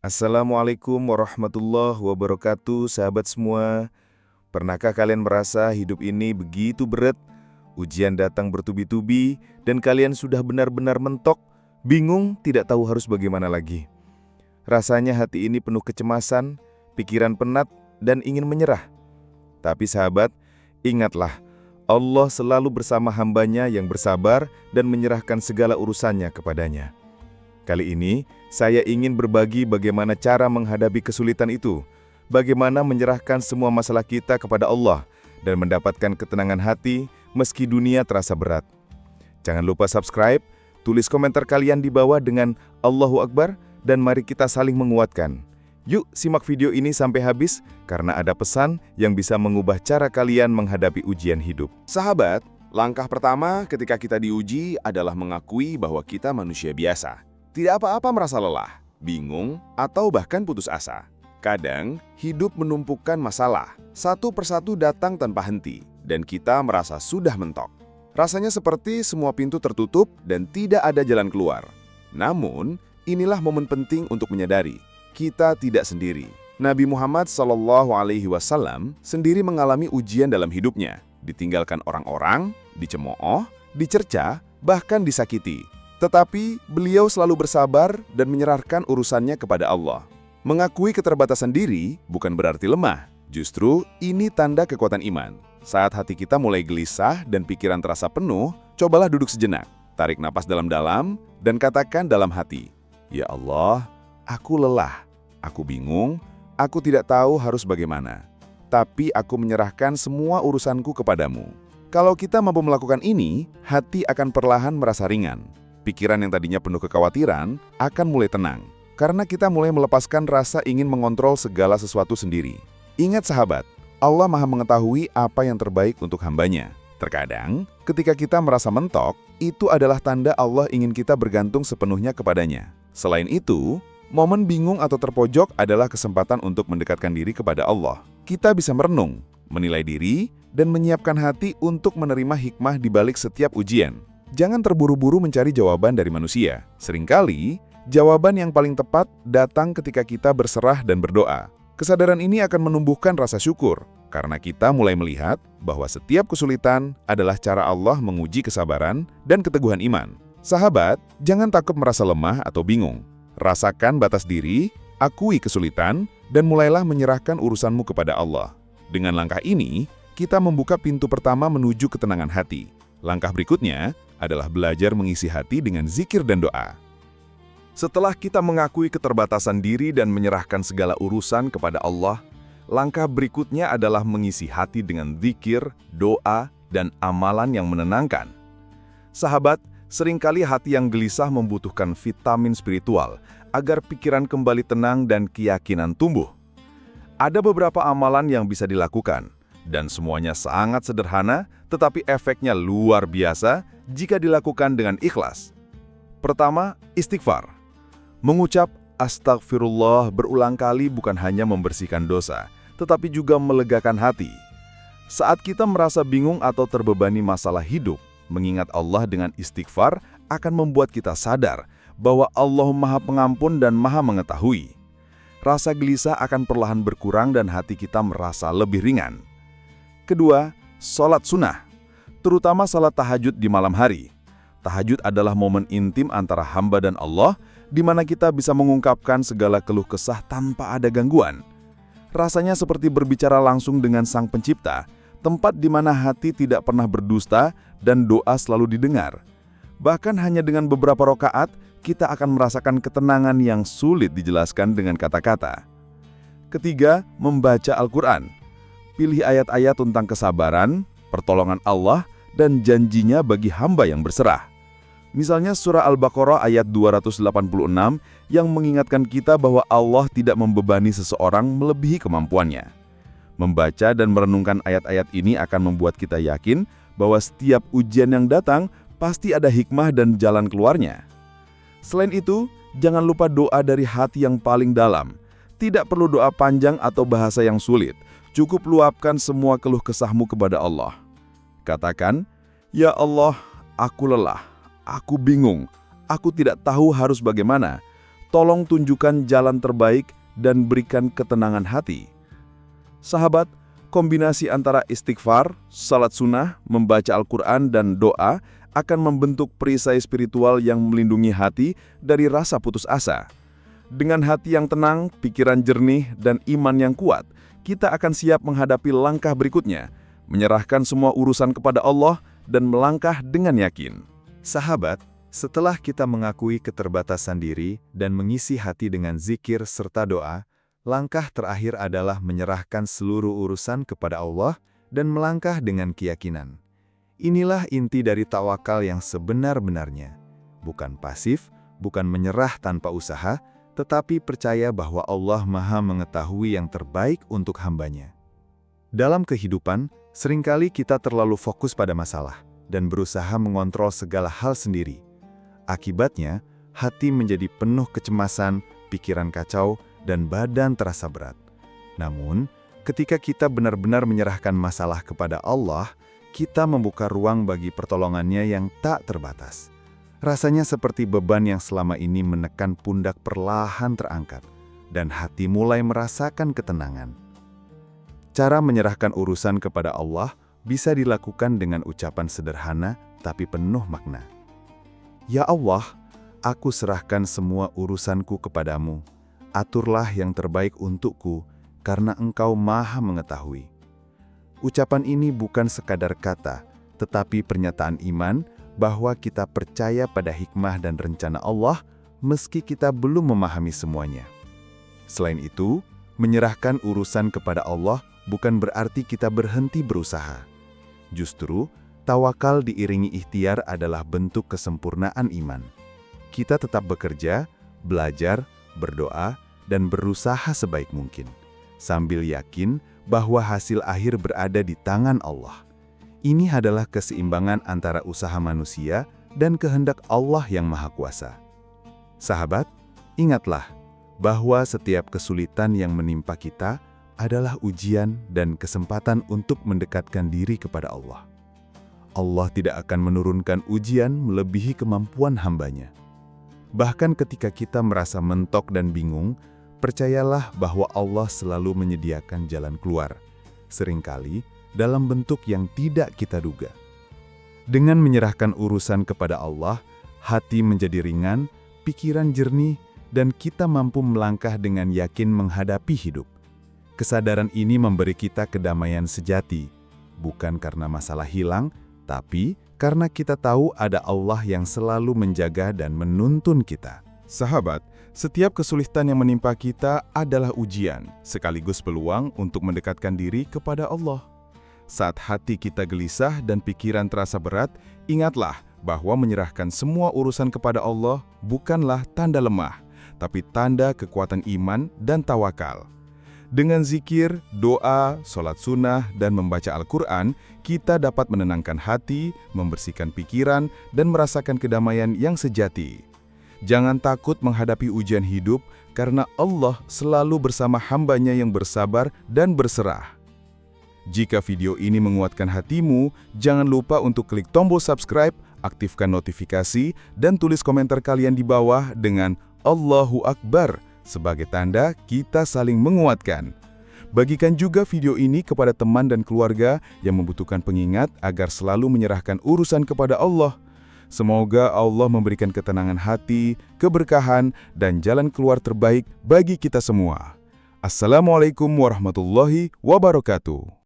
Assalamualaikum warahmatullahi wabarakatuh, sahabat semua. Pernahkah kalian merasa hidup ini begitu berat, ujian datang bertubi-tubi, dan kalian sudah benar-benar mentok, bingung, tidak tahu harus bagaimana lagi? Rasanya hati ini penuh kecemasan, pikiran penat, dan ingin menyerah. Tapi sahabat, ingatlah, Allah selalu bersama hambanya yang bersabar dan menyerahkan segala urusannya kepadanya. Kali ini, saya ingin berbagi bagaimana cara menghadapi kesulitan itu, bagaimana menyerahkan semua masalah kita kepada Allah, dan mendapatkan ketenangan hati meski dunia terasa berat. Jangan lupa subscribe, tulis komentar kalian di bawah dengan Allahu Akbar, dan mari kita saling menguatkan. Yuk simak video ini sampai habis, karena ada pesan yang bisa mengubah cara kalian menghadapi ujian hidup. Sahabat, langkah pertama ketika kita diuji adalah mengakui bahwa kita manusia biasa. Tidak apa-apa merasa lelah, bingung, atau bahkan putus asa. Kadang, hidup menumpukan masalah, satu persatu datang tanpa henti, dan kita merasa sudah mentok. Rasanya seperti semua pintu tertutup dan tidak ada jalan keluar. Namun, inilah momen penting untuk menyadari, kita tidak sendiri. Nabi Muhammad SAW sendiri mengalami ujian dalam hidupnya, ditinggalkan orang-orang, dicemooh, dicerca, bahkan disakiti. Tetapi beliau selalu bersabar dan menyerahkan urusannya kepada Allah. Mengakui keterbatasan diri bukan berarti lemah. Justru ini tanda kekuatan iman. Saat hati kita mulai gelisah dan pikiran terasa penuh, cobalah duduk sejenak. Tarik napas dalam-dalam dan katakan dalam hati, "Ya Allah, aku lelah, aku bingung, aku tidak tahu harus bagaimana. Tapi aku menyerahkan semua urusanku kepadamu." Kalau kita mampu melakukan ini, hati akan perlahan merasa ringan. Pikiran yang tadinya penuh kekhawatiran akan mulai tenang, karena kita mulai melepaskan rasa ingin mengontrol segala sesuatu sendiri. Ingat sahabat, Allah Maha mengetahui apa yang terbaik untuk hambanya. Terkadang, ketika kita merasa mentok, itu adalah tanda Allah ingin kita bergantung sepenuhnya kepadanya. Selain itu, momen bingung atau terpojok adalah kesempatan untuk mendekatkan diri kepada Allah. Kita bisa merenung, menilai diri, dan menyiapkan hati untuk menerima hikmah di balik setiap ujian. Jangan terburu-buru mencari jawaban dari manusia. Seringkali, jawaban yang paling tepat datang ketika kita berserah dan berdoa. Kesadaran ini akan menumbuhkan rasa syukur, karena kita mulai melihat bahwa setiap kesulitan adalah cara Allah menguji kesabaran dan keteguhan iman. Sahabat, jangan takut merasa lemah atau bingung. Rasakan batas diri, akui kesulitan, dan mulailah menyerahkan urusanmu kepada Allah. Dengan langkah ini, kita membuka pintu pertama menuju ketenangan hati. Langkah berikutnya adalah belajar mengisi hati dengan zikir dan doa. Setelah kita mengakui keterbatasan diri dan menyerahkan segala urusan kepada Allah, langkah berikutnya adalah mengisi hati dengan zikir, doa, dan amalan yang menenangkan. Sahabat, seringkali hati yang gelisah membutuhkan vitamin spiritual agar pikiran kembali tenang dan keyakinan tumbuh. Ada beberapa amalan yang bisa dilakukan, dan semuanya sangat sederhana, tetapi efeknya luar biasa jika dilakukan dengan ikhlas. Pertama, istighfar. Mengucap astagfirullah berulang kali bukan hanya membersihkan dosa, tetapi juga melegakan hati. Saat kita merasa bingung atau terbebani masalah hidup, mengingat Allah dengan istighfar akan membuat kita sadar bahwa Allah Maha Pengampun dan Maha Mengetahui. Rasa gelisah akan perlahan berkurang dan hati kita merasa lebih ringan. Kedua, sholat sunnah, terutama sholat tahajud di malam hari. Tahajud adalah momen intim antara hamba dan Allah, di mana kita bisa mengungkapkan segala keluh kesah tanpa ada gangguan. Rasanya seperti berbicara langsung dengan Sang Pencipta, tempat di mana hati tidak pernah berdusta dan doa selalu didengar. Bahkan hanya dengan beberapa rakaat, kita akan merasakan ketenangan yang sulit dijelaskan dengan kata-kata. Ketiga, membaca Al-Quran. Pilih ayat-ayat tentang kesabaran, pertolongan Allah, dan janjinya bagi hamba yang berserah. Misalnya surah Al-Baqarah ayat 286 yang mengingatkan kita bahwa Allah tidak membebani seseorang melebihi kemampuannya. Membaca dan merenungkan ayat-ayat ini akan membuat kita yakin bahwa setiap ujian yang datang pasti ada hikmah dan jalan keluarnya. Selain itu, jangan lupa doa dari hati yang paling dalam. Tidak perlu doa panjang atau bahasa yang sulit. Cukup luapkan semua keluh kesahmu kepada Allah. Katakan, "Ya Allah, aku lelah, aku bingung, aku tidak tahu harus bagaimana. tolong tunjukkan jalan terbaik dan berikan ketenangan hati. Sahabat, kombinasi antara istighfar, salat sunnah, membaca Al-Quran, dan doa akan membentuk perisai spiritual yang melindungi hati dari rasa putus asa. Dengan hati yang tenang, pikiran jernih, dan iman yang kuat, kita akan siap menghadapi langkah berikutnya, menyerahkan semua urusan kepada Allah dan melangkah dengan yakin. Sahabat, setelah kita mengakui keterbatasan diri dan mengisi hati dengan zikir serta doa, langkah terakhir adalah menyerahkan seluruh urusan kepada Allah dan melangkah dengan keyakinan. Inilah inti dari tawakal yang sebenar-benarnya. Bukan pasif, bukan menyerah tanpa usaha, tetapi percaya bahwa Allah Maha mengetahui yang terbaik untuk hamba-Nya. Dalam kehidupan, seringkali kita terlalu fokus pada masalah dan berusaha mengontrol segala hal sendiri. Akibatnya, hati menjadi penuh kecemasan, pikiran kacau, dan badan terasa berat. Namun, ketika kita benar-benar menyerahkan masalah kepada Allah, kita membuka ruang bagi pertolongannya yang tak terbatas. Rasanya seperti beban yang selama ini menekan pundak perlahan terangkat, dan hati mulai merasakan ketenangan. Cara menyerahkan urusan kepada Allah bisa dilakukan dengan ucapan sederhana tapi penuh makna. Ya Allah, aku serahkan semua urusanku kepadamu. Aturlah yang terbaik untukku, karena Engkau Maha mengetahui. Ucapan ini bukan sekadar kata, tetapi pernyataan iman bahwa kita percaya pada hikmah dan rencana Allah meski kita belum memahami semuanya. Selain itu, menyerahkan urusan kepada Allah bukan berarti kita berhenti berusaha. Justru, tawakal diiringi ikhtiar adalah bentuk kesempurnaan iman. Kita tetap bekerja, belajar, berdoa, dan berusaha sebaik mungkin, sambil yakin bahwa hasil akhir berada di tangan Allah. Ini adalah keseimbangan antara usaha manusia dan kehendak Allah yang Maha Kuasa. Sahabat, ingatlah bahwa setiap kesulitan yang menimpa kita adalah ujian dan kesempatan untuk mendekatkan diri kepada Allah. Allah tidak akan menurunkan ujian melebihi kemampuan hamba-Nya. Bahkan ketika kita merasa mentok dan bingung, percayalah bahwa Allah selalu menyediakan jalan keluar, seringkali dalam bentuk yang tidak kita duga. Dengan menyerahkan urusan kepada Allah, hati menjadi ringan, pikiran jernih, dan kita mampu melangkah dengan yakin menghadapi hidup. Kesadaran ini memberi kita kedamaian sejati, bukan karena masalah hilang, tapi karena kita tahu ada Allah yang selalu menjaga dan menuntun kita. Sahabat, setiap kesulitan yang menimpa kita adalah ujian, sekaligus peluang untuk mendekatkan diri kepada Allah. Saat hati kita gelisah dan pikiran terasa berat, ingatlah bahwa menyerahkan semua urusan kepada Allah bukanlah tanda lemah, tapi tanda kekuatan iman dan tawakal. Dengan zikir, doa, sholat sunnah, dan membaca Al-Quran, kita dapat menenangkan hati, membersihkan pikiran, dan merasakan kedamaian yang sejati. Jangan takut menghadapi ujian hidup, karena Allah selalu bersama hamba-Nya yang bersabar dan berserah. Jika video ini menguatkan hatimu, jangan lupa untuk klik tombol subscribe, aktifkan notifikasi, dan tulis komentar kalian di bawah dengan Allahu Akbar, sebagai tanda kita saling menguatkan. Bagikan juga video ini kepada teman dan keluarga yang membutuhkan pengingat agar selalu menyerahkan urusan kepada Allah. Semoga Allah memberikan ketenangan hati, keberkahan, dan jalan keluar terbaik bagi kita semua. Assalamualaikum warahmatullahi wabarakatuh.